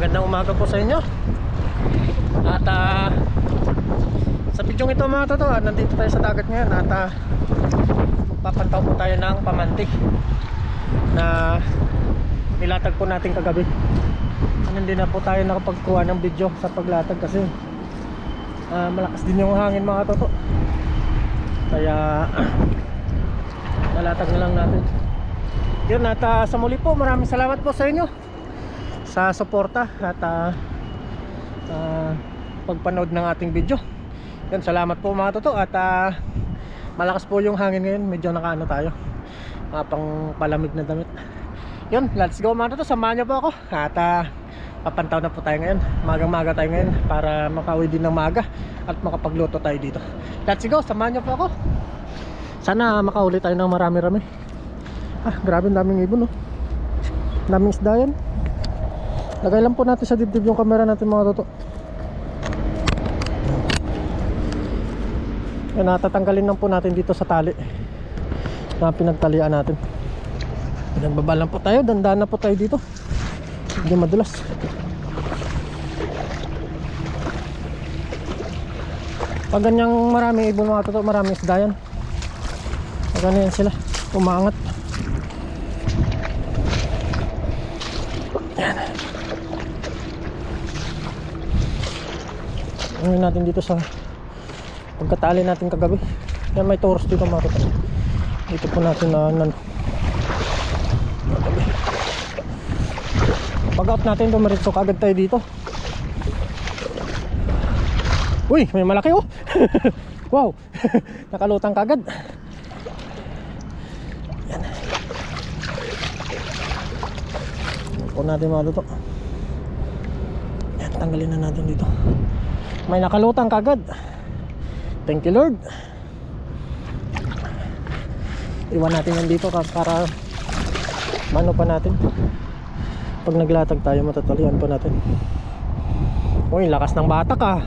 Magandang umaga po sa inyo. At sa video ito mga toto, nandito tayo sa dagat ngayon. At magpapantaw po tayo ng pamanti na nilatag po natin kagabi. Hindi na po tayo nakapagkuha ng video sa paglatag kasi malakas din yung hangin mga toto. Kaya nalatag na lang natin yun. At sa muli po, maraming salamat po sa inyo sa suporta at pagpanood ng ating video. Yan, salamat po mga toto. At malakas po yung hangin ngayon, medyo nakaano tayo, pang palamig na damit. Yun, let's go mga toto, samahan nyo po ako. At papantaw na po tayo ngayon, magang-maga tayo ngayon para makauwi din ng maga at makapagluto tayo dito. Let's go, samahan nyo po ako. Sana makauli tayo ng marami-rami. Grabe, daming ibon, oh. Daming isda yan. Lagay lang po natin sa dibdib yung camera natin mga toto. Yan, natatanggalin lang po natin dito sa tali na pinagtalian natin. Nagbaba lang po tayo, dandan na po tayo dito, hindi madulas. Pag ganyang maraming ibon mga toto, maraming isda yan. Pag ganyan sila, umaangat. Yan. Ano natin dito sa pagkatali natin kagabi. Yan, may toros dito mga toto. Dito po natin na pag out natin, dumiretso kagad tayo dito. Uy, may malaki, oh. Wow. Nakalutang kagad. Yan. Po natin mga toto. Yan, tanggalin na natin dito. May nakalutang kagad. Thank you Lord. Iwan natin yan dito para mano pa natin. Pag naglatag tayo, matatalian pa natin. Uy, lakas ng batak, ah.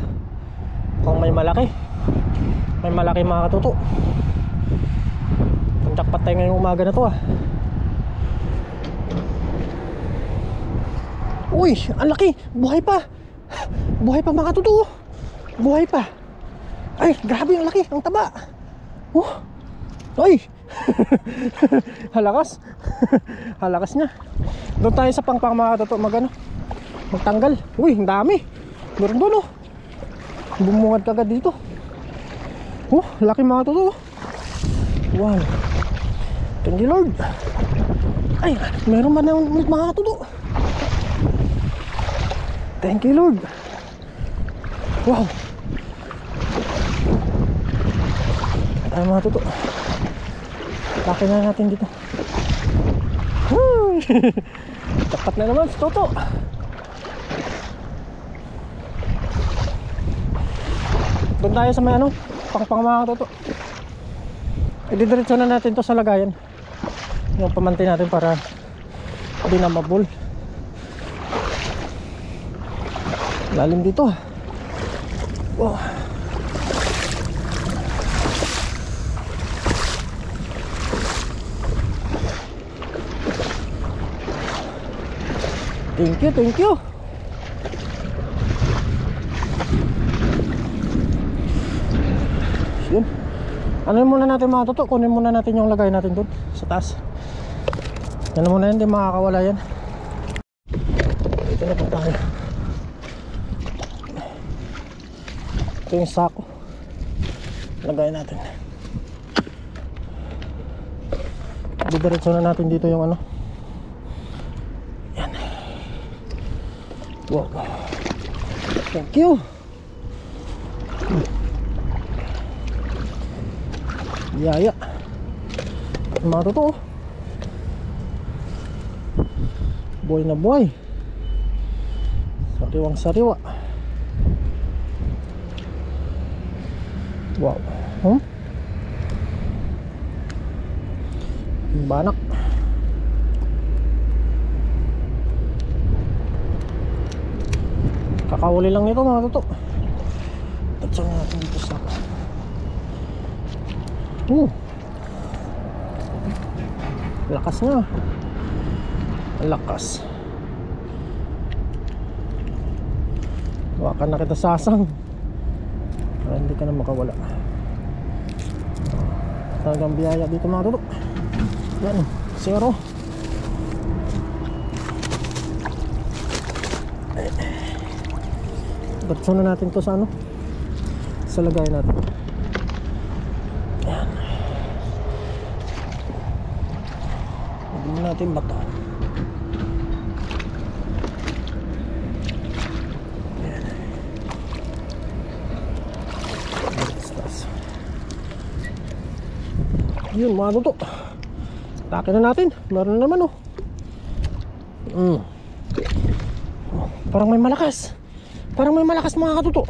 Kung may malaki mga katuto. Jackpot tayo ngayong umaga na to, ah. Uy, ang laki. Buhay pa. Buhay pa mga katuto. Buhay pa. Ay, grabe, ang laki, ang taba. Ay. Halakas. Halakas niya. Doon tayo sa pangpang mga katuto, magtanggal. Uy, ang dami. Meron doon, oh. Bumungad kagad dito. Laki mga katuto. Wow. Thank you Lord. Ay, meron man na ulit mga katuto. Thank you Lord. Wow. Ay mga katuto, laki na natin dito. Tapat na naman si Toto. Doon tayo sa may pangpang mga Toto. Ididiretso na natin to sa lagayan, yung pamanti natin para hindi na mabul. Lalim dito. Wow. Thank you, thank you. Yun. Ano muna natin mga toto, kunin muna natin yung lagay natin doon sa taas. Yan muna yan, hindi makakawala yan. Ito na po tayo. Ito yung sako. Lagay natin. Didiretso na natin dito yung yan. Wow. Thank you. Yaya. Mga totoo. Buhay na buhay. Sariwang sariwa. Wow. Banak. Kakahuli lang nito mga toto. Tatsan natin dito sa lakas nga. Lakas. Hawakan na kita sasang para hindi ka na makawala. Talagang biyaya dito mga tuto. Yan, zero. Gatso na natin to sa ano, sa lagay natin. Yan. Huwag natin bato. Yun mga tuto, take na natin. Meron na naman oh. Parang may malakas. Parang may malakas mga katuto.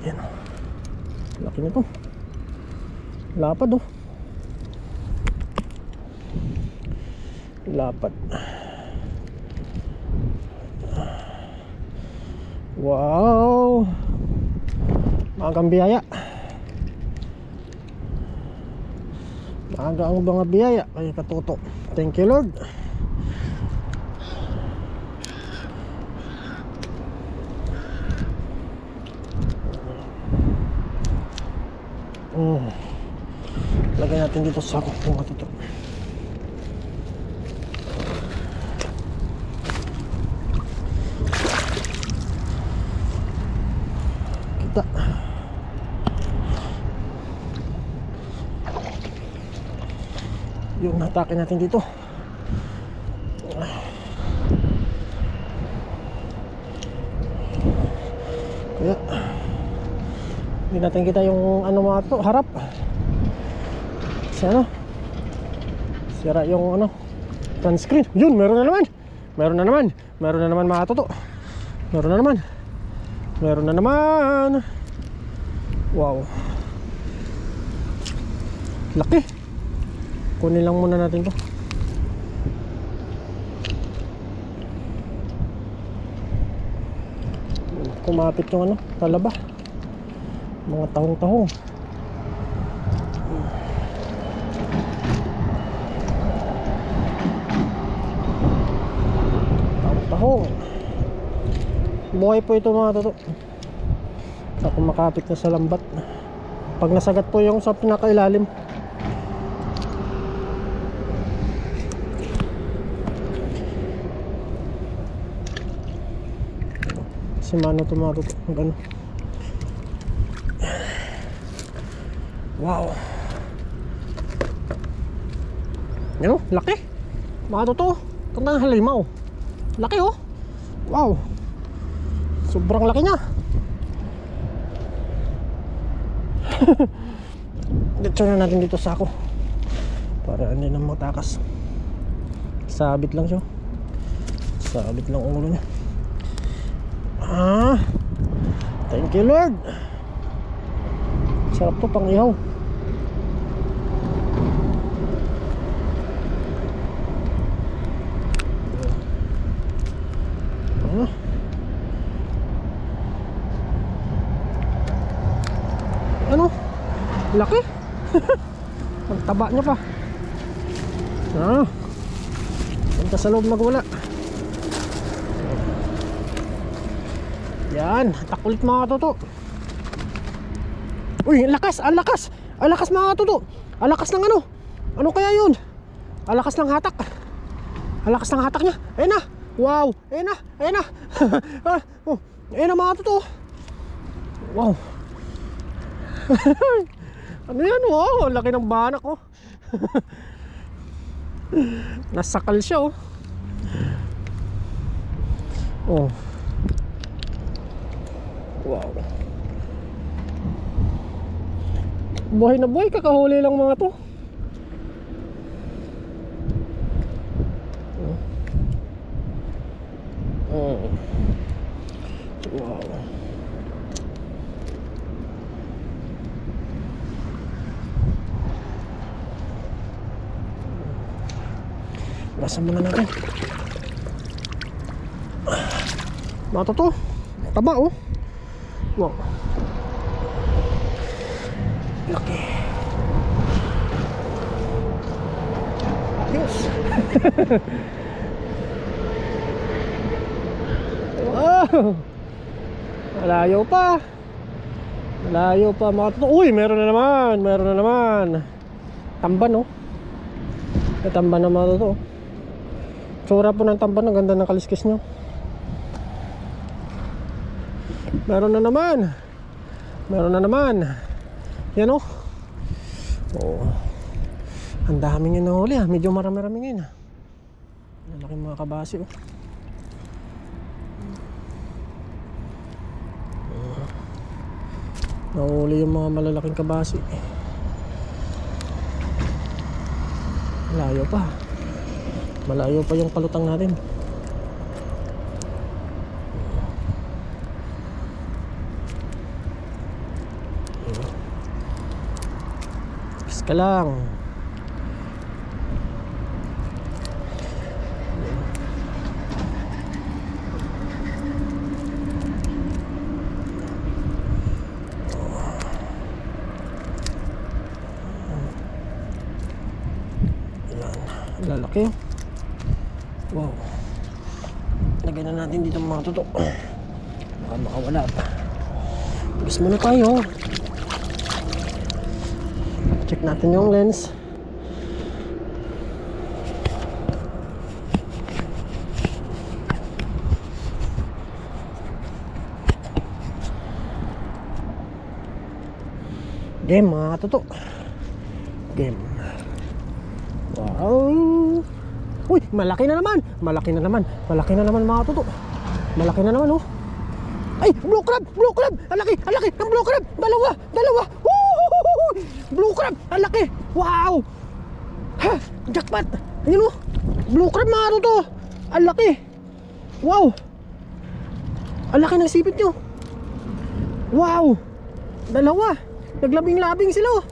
Yan oh. Laki nito. Lapad oh. Lapad. Wow, magang biyaya. Maaga ang mga biyaya kay katuto. Thank you Lord. Lagay natin dito sa sako mga katuto. Kita. Yung natake natin dito. Kaya hindi natin kita yung ano mga to, harap. Kasi ano, sira yung ano, front screen. Yun, meron na naman. Meron na naman. Meron na naman mga toto. Meron na naman. Meron na naman. Wow, laki. Kunin lang muna natin to. Kumapit yung ano, talaba. Mga tahong-tahong. Tahong-tahong. Buhay po ito mga toto. Sa kumakapit na sa lambat. Pag nasagat po yung sa pinakailalim, si Mano to mga toto. Gano. Wow. Yan o, laki. Mga toto, tandang halimaw. Laki oh. Wow, sobrang laki niya. Dito na natin dito sa ako para hindi na matakas. Sabit lang siya. Sabit lang ulo niya. Thank you Lord. Sarap to pang ihaw. Ano? Laki. Ang taba niya pa. Punta sa loob magwala. Yan, takulit mga toto. Uy, ang lakas, ang lakas. Ang lakas mga toto. Ang lakas ng ano? Ano kaya yun? Ang lakas ng hatak. Ang lakas ng hatak niya. Ayun na. Wow, ayun na, ayun na. Ayun na mga toto. Wow. Ano yan? Wow, laki ng banak oh. Nasakal siya oh. Oh. Wow. Buhay na buhay, kakahuli lang mga to. Wow. Basan muna natin. Mga to, taba oh. Wow. Laki. Yes. Oh, malayo pa. Malayo pa mga toto. Uy, meron na naman. Meron na naman. Tamban, oh. May tamban na mga toto. Tsura po ng tamban. Ang ganda ng kaliskis nyo. Meron na naman. Meron na naman. Yan, oh. Oh. Ang daming yun nahuli, ah. Medyo marami-rami ngayon, ah. Lalaking mga kabasi, oh. Nahuli yung mga malalaking kabasi. Malayo pa. Malayo pa yung palutang natin. Kiss ka lang. Lalaki. Wow. Lagyan na natin dito mga tutok. Baka makawala pa. Gas muna tayo. Check natin yung lens. Game mga tutok. Game. Wow. Uy, malaki na naman. Malaki na naman. Malaki na naman mga tutok. Malaki na naman, oh. Ay, blue crab. Blue crab. Alaki. Alaki ng blue crab. Dalawa. Dalawa. Woo! Blue crab. Alaki. Wow. Ha, jackpot. Ayun, oh. Blue crab mga tutok. Alaki. Wow. Alaki ng sipit nyo. Wow. Dalawa. Naglabing-labing sila, oh.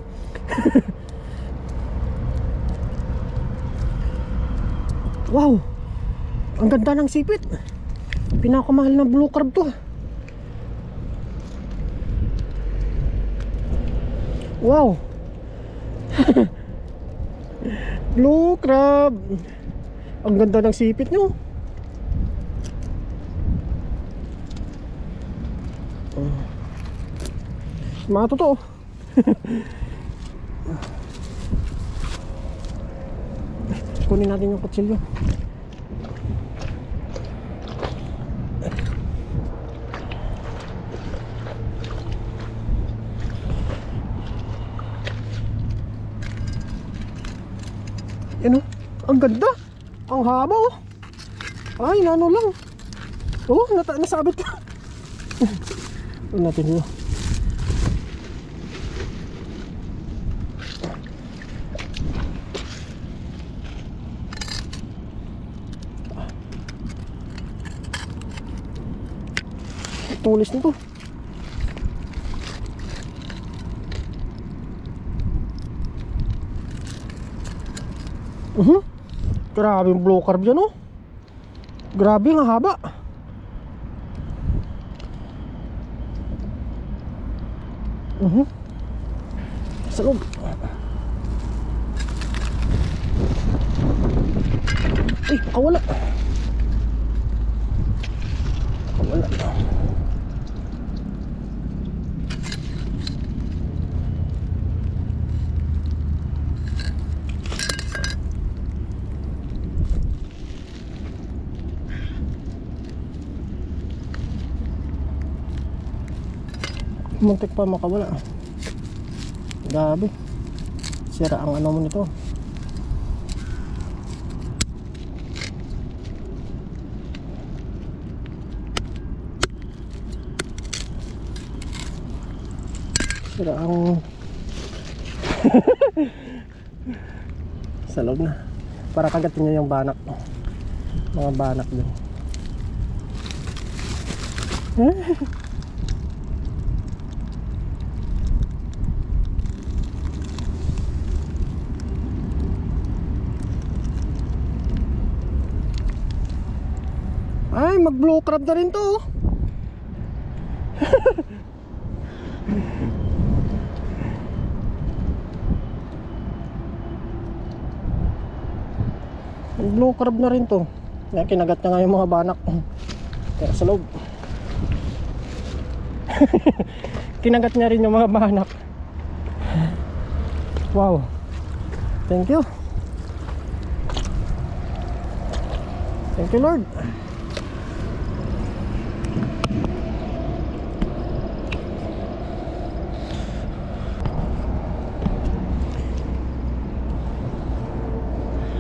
Wow. Ang ganda ng sipit. Pinakamahal na blue crab to. Wow. Blue crab. Ang ganda ng sipit nyo. Mga totoo. Kunin natin yung kutsilyo. Yan, oh. Ang ganda. Ang haba, oh. Ay, nano lang. Oh, nasabit ka. Ano natin yun? Tulis nito. Grabe yung blue carb dyan, oh. Grabe ang haba. Sa loob. Ay, kawala. Kawala. Muntik pa makawala. Grabe. Sira ang ano mo nito. Sira ang sa loob na. Para kagatin niya yung banak. Mga banak din. Ay, mag blue crab na rin to. Mag blue crab na rin to. Kaya kinagat na nga yung mga banak. Kaya sa loob. Kinagat niya rin yung mga banak. Wow. Thank you. Thank you, Lord.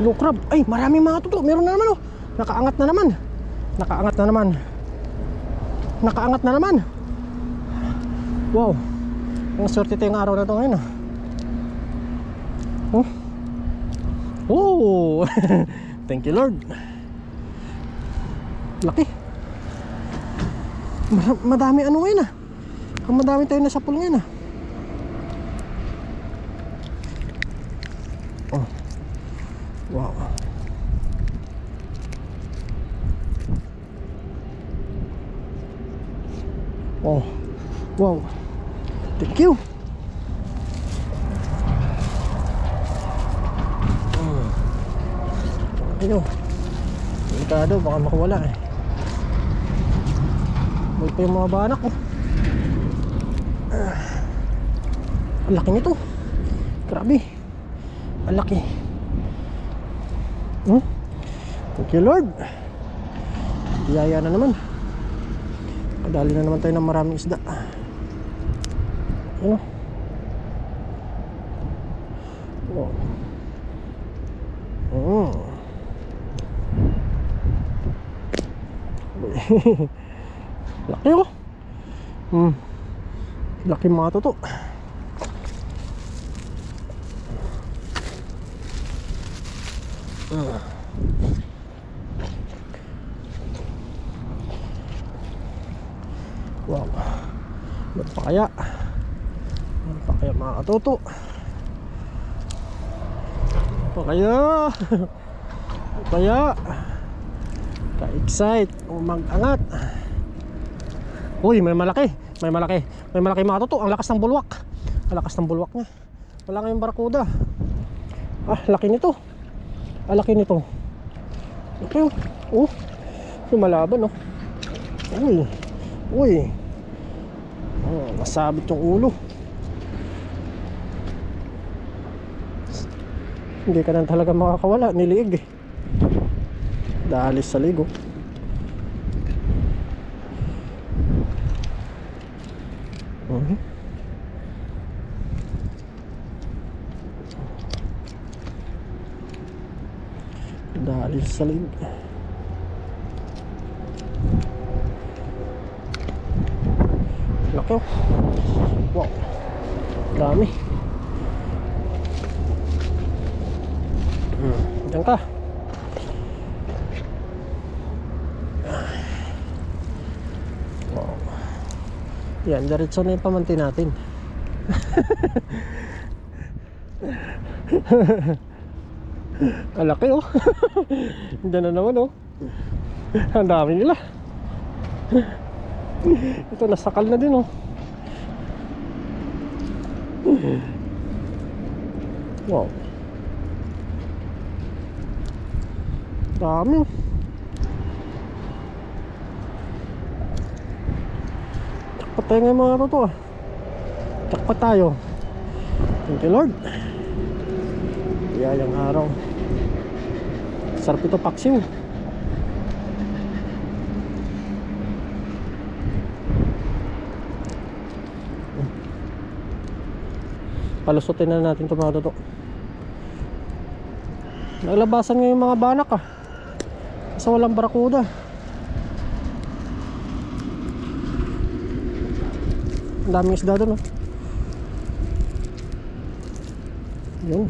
Blue crab. Ay, maraming mga tuto. Meron na naman, oh. Nakaangat na naman. Nakaangat na naman. Nakaangat na naman. Wow. Ang swerte tayong araw na ito ngayon, ah. Oh. Oh. Thank you, Lord. Laki. Madami ano ngayon, ah. Madami tayo nasa pool ngayon, ah. Oh. Wow. Oh. Wow. Thank you. Ayun. Delikado, baka makawala eh. May pa yung mga banak, oh. Ang laki nito. Grabe. Ang laki. Thank you, Lord. Biyaya na naman. Kadali na naman tayo ng maraming isda. Ano? Oh. Laki, oh. Laki mga toto. Wow. Ano pa kaya? Ano pa kaya mga katoto? Ano pa kaya? Ano kaya? Ka-excite o mag-angat. Uy, may malaki. May malaki. May malaki mga katoto. Ang lakas ng bulwak. Ang lakas ng bulwak niya. Wala ngayong barakuda. Ah, laki nito. Ah, laki nito. Laki, oh. Lumalaban, oh. Uy. Uy. Oh, masabit yung ulo. Hindi ka na talaga makakawala. Niliig eh. Dahalis sa ligo. Dahalis sa ligo. Laki, oh. Wow. Dami. Diyan ka. Wow. Yan, diretso na yung pamanti natin. Ang laki, oh. Diyan na naman, oh. Ang dami nila. Ito, nasakal na din, oh. Wow. Dami, oh. Jackpot tayo ngayon mga toto, ah. Jackpot tayo. Thank you, Lord. Biyayang araw. Sarap ito paksiw. Palusutin na natin ito mga toto. Naglabasan nga yung mga banak, ah. Kasi walang barakuda. Ang daming isda doon, oh. Yun.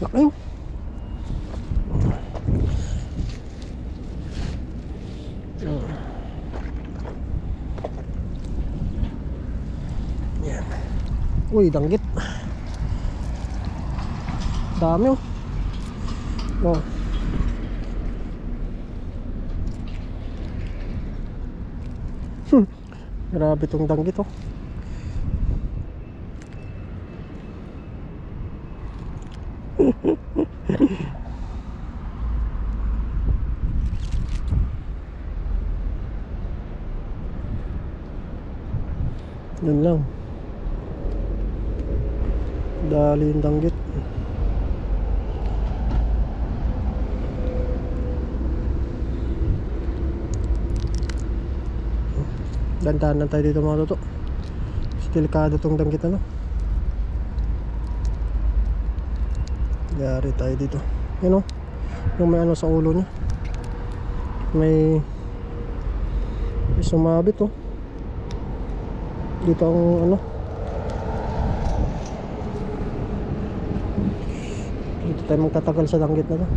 Laki, oh. Yan. Uy, danggit. Dami, oh. Oh. Grabe itong danggit, oh. Yun lang. Dali yung danggit. Dantahan tayo dito mga toto. Delikado tong danggit ano. Yari tayo dito. Yun o, yung may ano sa ulo niya. May sumabit o. Dito ang ano. Dito tayo magtatagal sa danggit na to.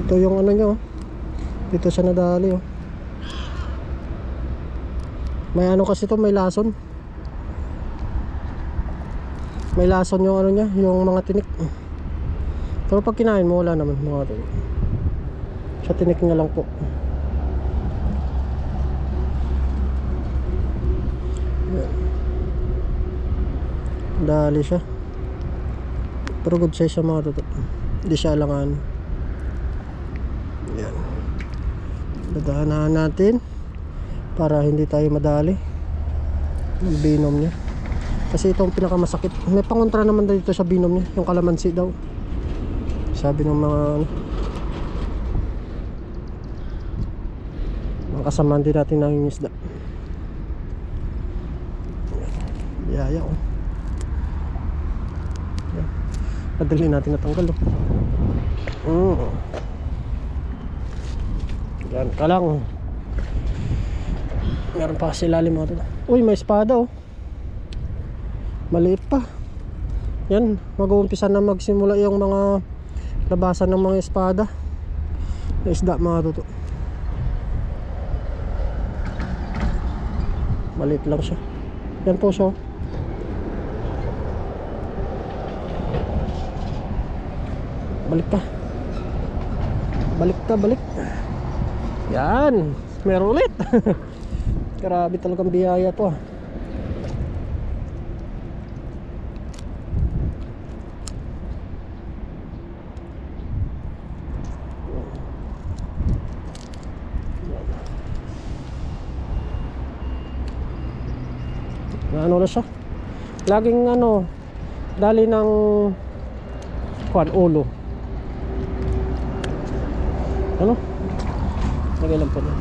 Ito yung ano nyo, dito siya nadali oh. May ano kasi to, may lason. May lason yung ano niya, yung mga tinik. Pero pag kinain mo, wala naman mga tinik. Sa tinik nga lang po. Dali siya. Pero good size siya mga toto. Hindi siya alangan. Yan. Dadaanan natin para hindi tayo madali yung binom niya. Kasi ito ang pinakamasakit. May pangontra naman dito sa binom niya, yung kalamansi daw. Sabi ng mga kasamaan din natin ng isda. Yaya oh. Yan. Padali natin natanggal oh. Yan ka lang. Meron pa kasi lalim mga ito. Uy, may espada oh. Maliit pa. Yan, mag-uumpisa na magsimula yung mga labasan ng mga espada na isda mga toto. Maliit lang siya. Yan po siya. Balik ka. Balik ka, balik. Yan, meron ulit. Grabe talagang biyaya to ah. Ano na siya? Laging ano, dali ng ulo. Ano? Lagay lang po na.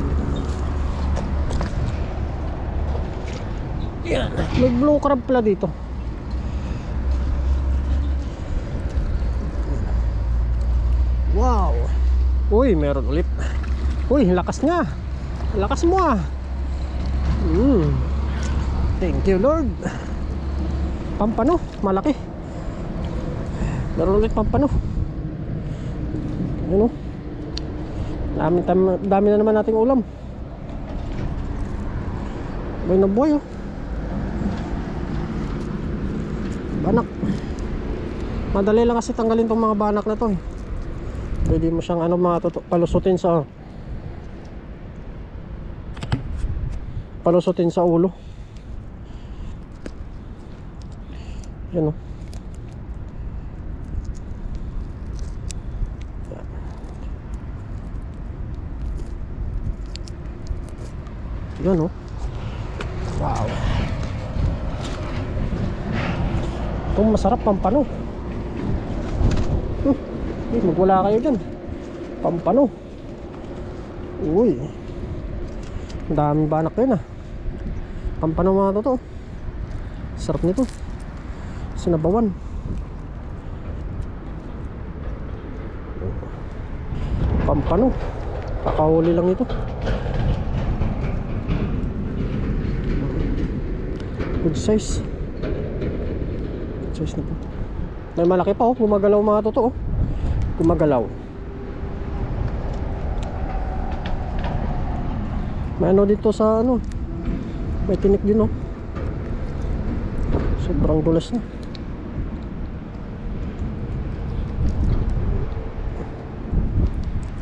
Yan. May blue crab pala dito. Wow. Uy, meron ulit. Uy, lakas niya. Lakas mo ah. Thank you Lord. Pampano, malaki. Meron ulit pampano. Yun o. Dami na naman nating ulam. Boy na boy oh. Banak. Madali lang kasi tanggalin tong mga banak na to eh. Pwede mo siyang ano mga palusutin sa ulo. Yan oh. Yan oh. Wow. Itong masarap pampano. Magwala kayo dyan. Pampano. Uy. Ang daming banak yun ah. Pampano mga totoo. Sarap nito. Sinabawan. Pampano. Kakahuli lang ito. Good size. Good size na po. May malaki pa oh. Gumagalaw mga totoo. Gumagalaw. May ano dito sa ano. May tinik din oh. Sobrang dulas na.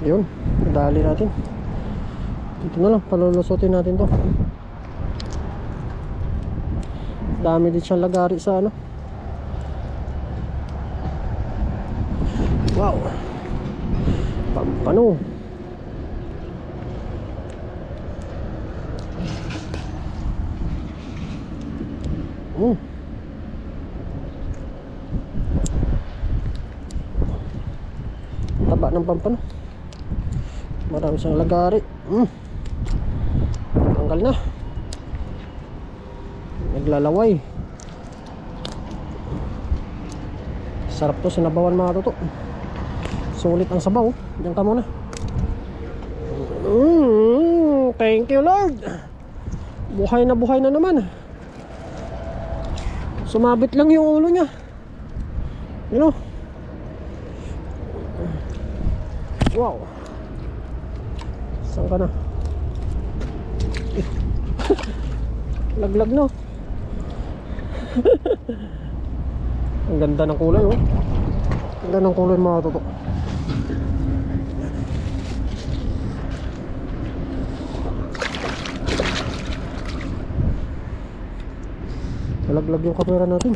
Yun, dali natin. Dito na lang, palulusutin natin to. Dami din siyang lagari sa ano. Wow. Pampano. Taba ng pampano. Marami siyang lagari. Tanggal na. Naglalaway. Sarap to, sinabawan mga toto. Sulit ang sabaw. Diyan ka muna. Thank you Lord. Buhay na naman. Sumabit lang yung ulo niya. You know. Wow. Saan ka na? Laglag no. Ang ganda ng kulay oh. Ang ganda ng kulay mga toto. Nalaglag yung camera natin.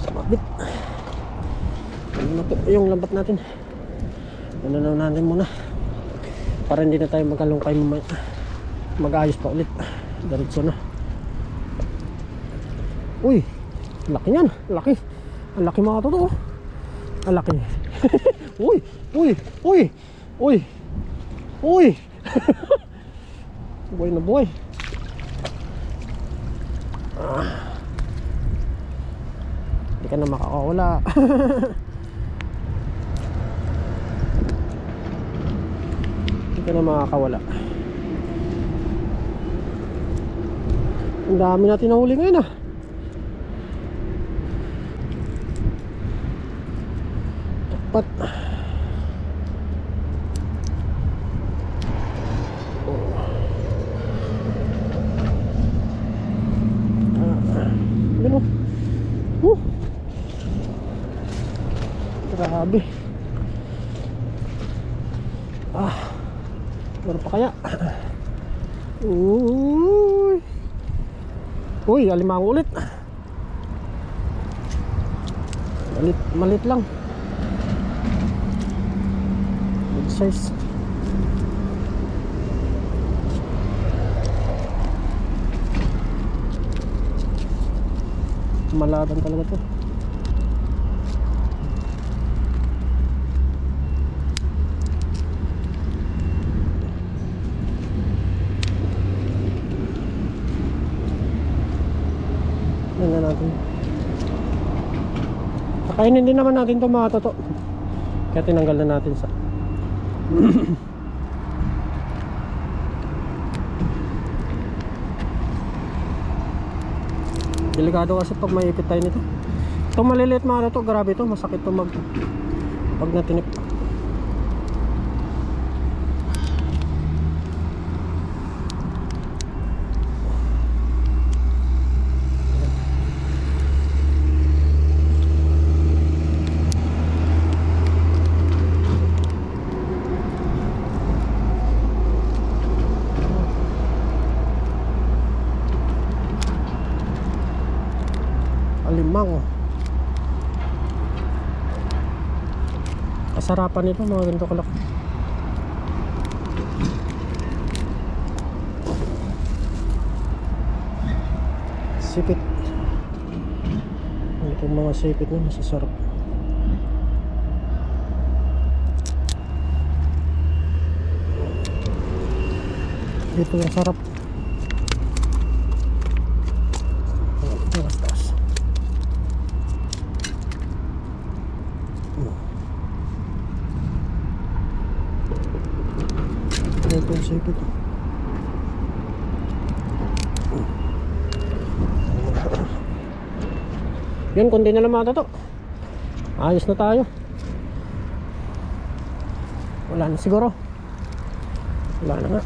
Sumabit. Yung lambat natin. Ano natin muna para hindi na tayo magkalungkay mamaya. Mag-ayos pa ulit. Diretso na. Uy, laki niyan. Laki. Ang laki mga totoo. Ang laki. Uy, uy, uy, uy, uy. Buhay na buhay. Hindi ka na makakawala. Hindi ka na makakawala. Ang dami natin nahuli ngayon ah. Tapat. Ano? Grabe. Meron pa kaya? Uy, alimang ulit. Malit lang. Good size. Malaban talaga to. Tingnan natin. Pakainin din naman natin to mga toto. Kaya tinanggal na natin sa delikado kasi pag maipit tayo nito. Itong maliliit mga toto, grabe to, masakit to pag natinip. Alimang. Kasarapan nito mga ganito kalaki. Sipit. Itong mga sipit na masasarap. Dito yung sarap. Ito yung sipit. Yun, kundi na lang mga toto. Ayos na tayo. Wala na siguro. Wala na nga.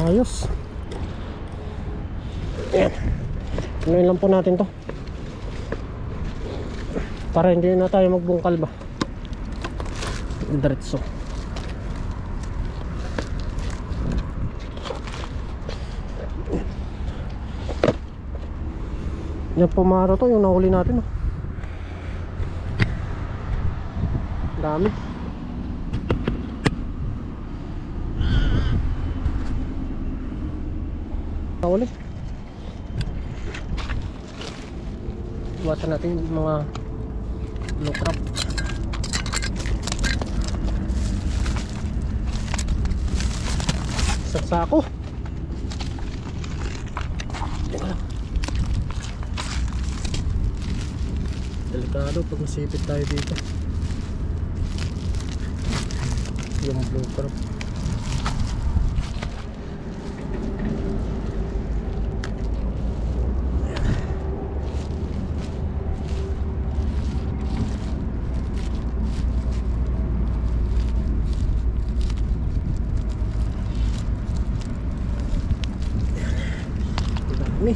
Ayos. Ayan. Tuloy lang po natin to para hindi na tayo magbungkal ba. Diretso. Yan po mga to, yung nahuli natin, oh. Dami. Nahuli. Iwasan natin yung mga blue crab. Isang sako. Delikado pag nasipit tayo dito. Yung blue crab. Dami.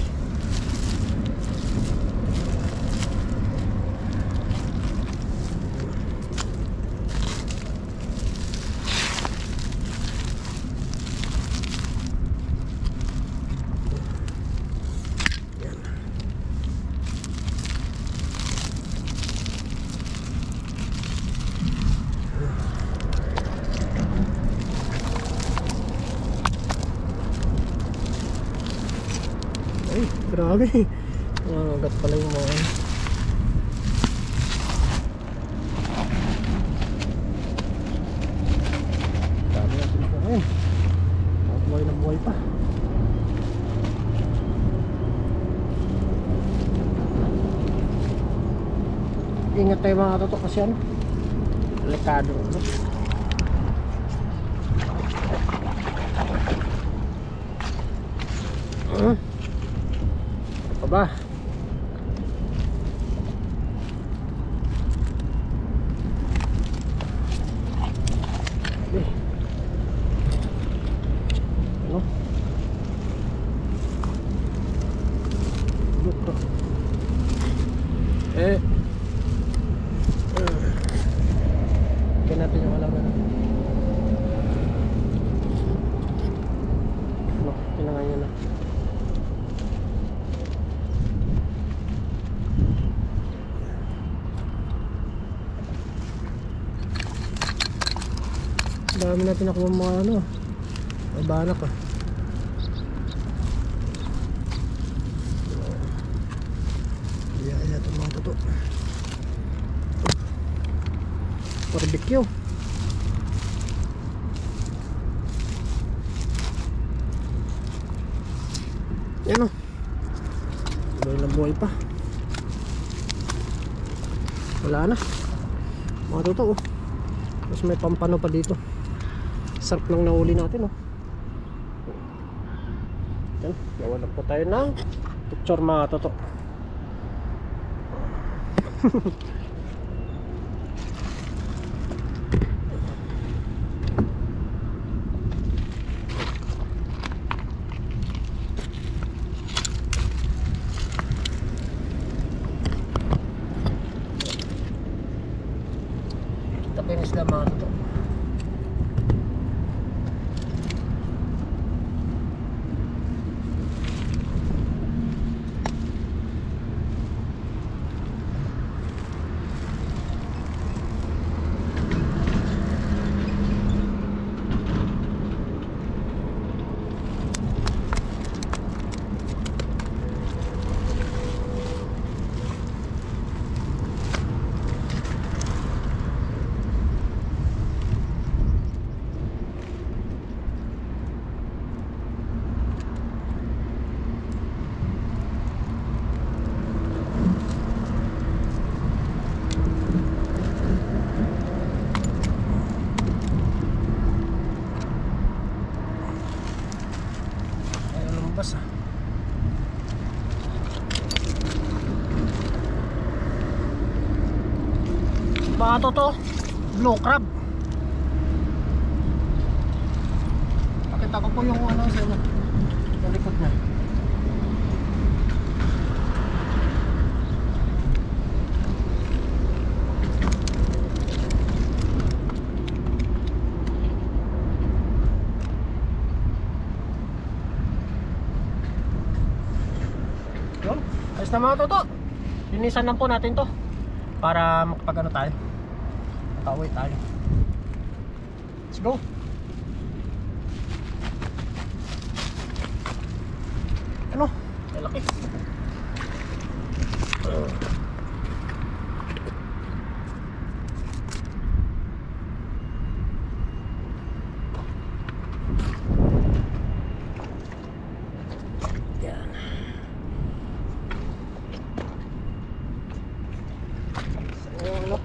Ay, grabe. Agat pala yung mga dami natin po ngayon. Buhay na buhay pa. Ingat tayo mga katoto kasi ano, delikado. Apa ba? Ano? Luka. Kaya natin yung alaga natin. No, kailangan nyo na. Dami natin nakuha mga ano, banak ah. Iyain natin mga toto. Barbecue. Yan o. Buhay na buhay pa. Wala na mga toto oh. Tapos may pampano pa dito. Sarap lang nahuli natin oh. Yan, gawa na po tayo ng picture mga toto. Tapinis lang mga toto. Basa. Mga toto, blue crab. Pakita ko po yung ano sa inyo, sa likod niya. Yun. Ayos na mga toto. Linisan lang po natin to para makapag ano tayo, makauwi tayo. Let's go. Ano? Malaki. Yan. So, ano?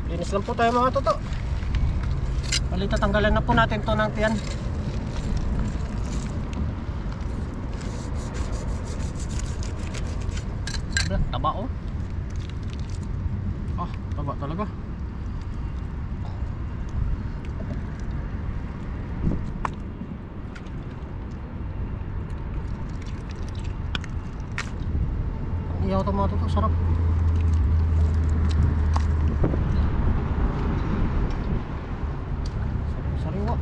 Linis lang po tayo mga toto. Bali tatanggalan na po natin to ng tiyan. Taba oh. Ah, taba talaga. Iyaw to mga toto, sarap. Sariwa.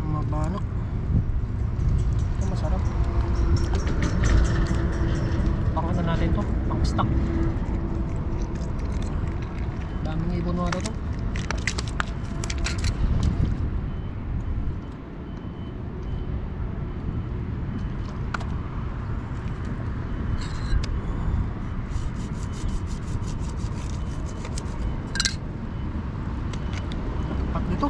Mabanak. Ito masarap. Pang ano natin to, pang stock. Daming ibon mga to. Pat dito.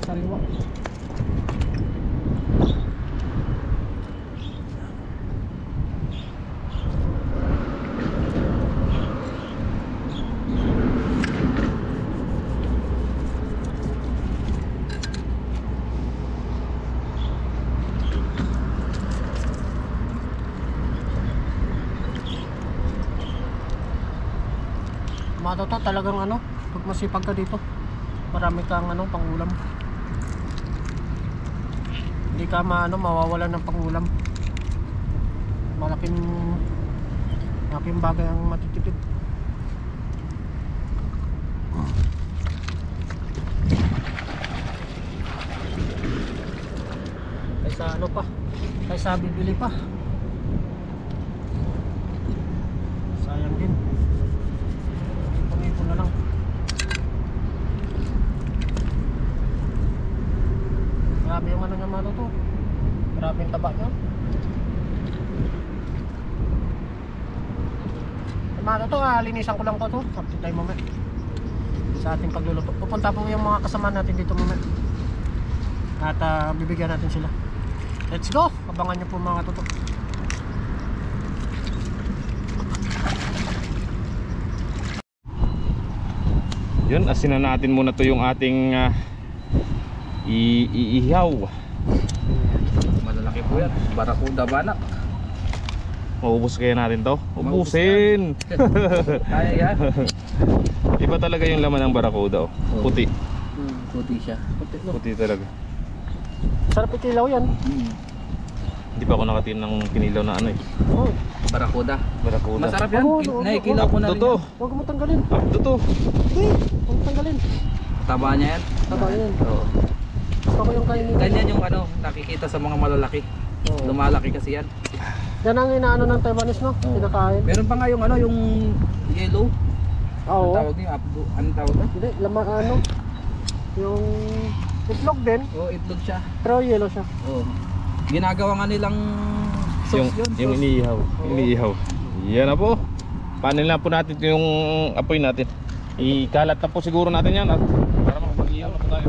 Sariwa. Mga toto, talagang ano, pag masipag ka dito, marami kang ano, pangulam. Hindi ka mawawalan ng pangulam. Malaking bagay ang matitipid. Kaysa ano pa, kaysa bibili pa, sayang din. Pangipon na lang. Grabe yung ano niya mga toto. Grabe yung taba niya. Mga toto, linisan ko lang po to. After tayo moment sa ating pagluluto. Pupunta po yung mga kasama natin dito moment. At bibigyan natin sila. Let's go! Abangan nyo po mga toto. Yun, asinan natin muna to yung ating iihaw. Malalaki po yan, barakuda banak. Maubos kaya natin to? Ubusin! Kaya yan. Iba talaga yung laman ng barakuda oh. Puti. Puti siya. Puti talaga. Sarap itilaw yan. Hindi pa ako nakatiin ng kinilaw na ano eh. Oh, Barakuda. Barakuda. Masarap yan. Nakikilaw ko na rin Toto. yan. huwag mo tanggalin. Toto. Hindi, huwag mo tanggalin. Taba niya yan. Taba yan. Oo. Gusto ko yung kainin. Ganyan yung ano, nakikita sa mga malalaki. Oo. Lumalaki kasi yan. Yan ang inaano ng Taiwanese, no? Oo. Kinakain. Meron pa nga yung ano, yung yellow. Oo. Anong tawag niyo? Anong tawag na? Hindi, ano? Yung itlog din, Oo, itlog siya. pero yellow siya. Oo. Ginagawa nga nilang sauce yun. Yung sauce. iniihaw. Oo. Iniihaw. Yan na po. Panin lang po natin yung apoy natin. Ikalat na po siguro natin yan at para makapag-ihaw na po tayo.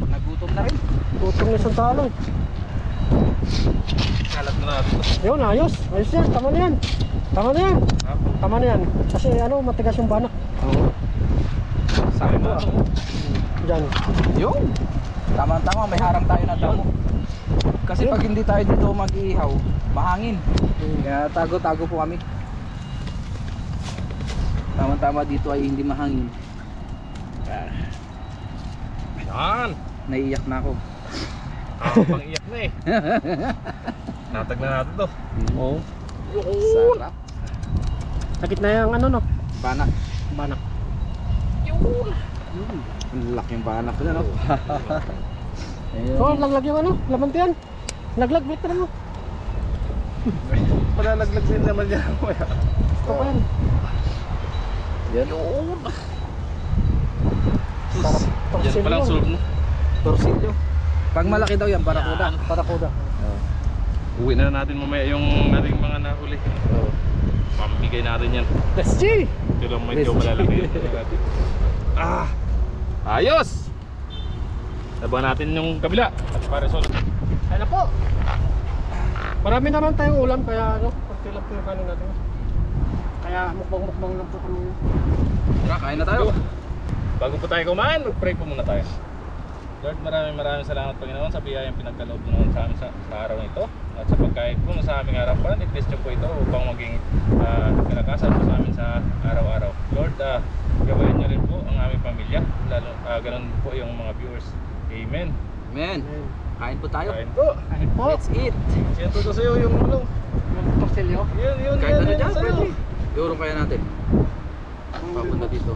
Nagutom na rin. Tutong na isang talo. Ikalat na natin. Yun, ayos. Ayos yan. Tama na yan. Tama na yan. Tama na yan. Kasi ano, matigas yung banak. Oo. Diyan. Yung tama-tama, may harang tayo na damo. Kasi pag hindi tayo dito mag-iihaw, mahangin. Kaya tago-tago po kami. Tama-tama dito ay hindi mahangin. Yan. Naiiyak na ako. Pang iyak na eh. Natag na natin to. Oo. Sarap. Sakit na yung ano no? Banak. Banak. Ang laking banak ko na, no? Ayun. Oh, laglag yung ano? Lamanti yan. Laglag, balik ka na mo. Malalaglag din naman yan. Ito pa yan. Yan. Sarap. Yan palang Torsilyo. solve no. Torsilyo. Pag malaki daw yan, barakuda. Parakuda. Uwi na natin mamaya yung nating mga nahuli. Pambigay natin yan. Let's G! Pero medyo malalaki. Ah! Ayos! Laban natin yung kabila. At para solve. Ayun na po. Marami naman tayong ulam kaya ano, pagtilap ko yung kanin natin. Kaya mukbang-mukbang lang po kami. Tara, kain na tayo. Bago po tayo kumain, mag-pray po muna tayo. Lord, maraming salamat Panginoon sa biyayang pinagkaloob mo naman sa amin sa araw nito. At sa pagkain po na sa aming harapan, i-bless niyo po ito upang maging kalakasan po sa amin sa araw-araw. Lord, gawain niyo rin po ang aming pamilya, lalo ganun po yung mga viewers. Amen. Men, kain po tayo. Kain po. Kain po. Let's eat. Yan tuto sa'yo yung ano. Yung torsilyo. Yun, Kahit ano yan dyan, sa'yo. pwede. Iurong kaya natin. Papunta dito.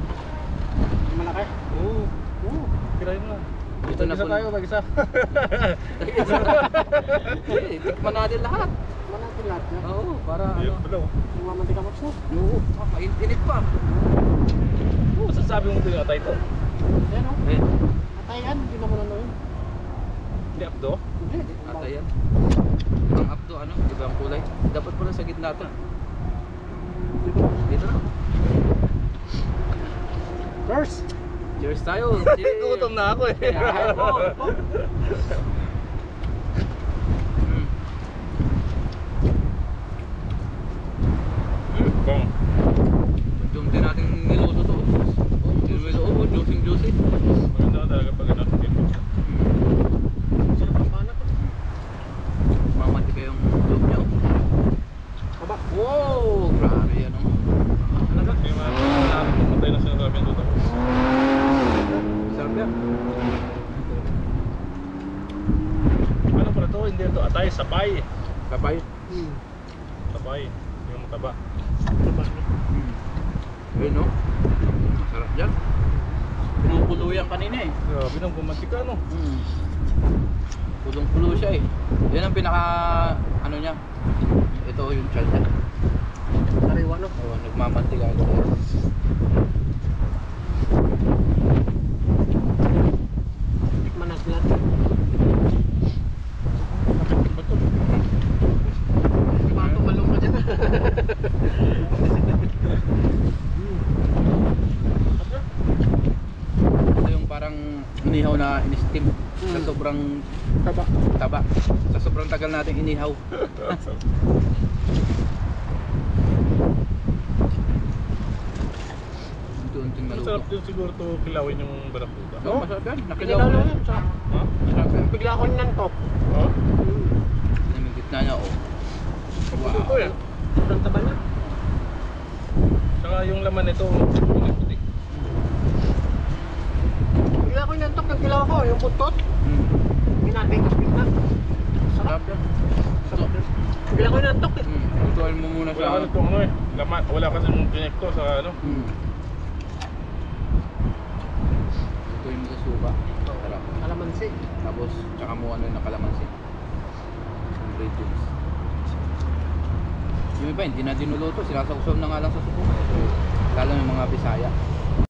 Yung malaki. Oo. Oo. Kirain mo na. Dito na Mag-isa po. tayo, mag-isa. Tikman natin lahat. Malaki lahat na. Oo, para Yun ano. pala. Yung mamantika mops na. Oo, mainit pa. Masasabi mo ito yung atay to? Yan o. Eh, Atay yan. Hindi naman ano yun. Hindi abdo? Hindi. ata yan. Ang abdo, ano, iba ang kulay. Dapat pala sa gitna ito. Dito na. First. Cheers tayo. Cheers. Gutom na ako eh. Kaya po. Bang. Yung din natin niluto to. Oh, niluto. Oh, juicy. Maganda talaga pag ano. Sarap ang panak. Mamati kayong loob niya. Aba. Wow, grabe yan oh. Talaga? Kaya maraming pumatay na sinasabi yung tuto. Sarap yan. Ano pala to? Hindi ito atay, sapay. Kapay. Sapay. Yung mataba. Ayun no. Sarap yan. Pumupulo yan kanina eh. Grabe nang pumantika no? Pulong-pulo siya eh. Yan ang pinaka ano niya. Ito yung chan niya. Sariwa no. Oh, nagmamantika ako. Tikman natin lahat. Ba't to? Bato malong ka dyan. Ito yung parang inihaw na in-steam. Sa sobrang Taba. taba. Sa sobrang tagal natin inihaw. Unti-unting maluto. Masarap din siguro to kilawin yung barakuda. Oo, masarap yan. Nakilaw Kailangan na lang yan. yun. Sarap. Ha? Masarap yan. Bigla ko nantok. Ha? Yan yung gitna niya oh. Kaputo to eh. Sobrang taba niya. Saka yung laman nito, puti-puti. Bigla ko nantok. Nagkilaw ko. Yung buntot. Ginatay ka gitna. Sarap yan. Sarap yun. Bigla ko nantok eh. Tutuin mo muna Wala sa kasi itong ano eh. Laman, wala kasi mong kinekto sa ano. Tutuin mo sa suka. Sarap. Kalamansi. Tapos, tsaka mo ano yung nakalamansi. Ingredients. Yung iba, hindi na dinuluto. Sinasausaw na nga lang sa suko. Lalo yung mga Bisaya.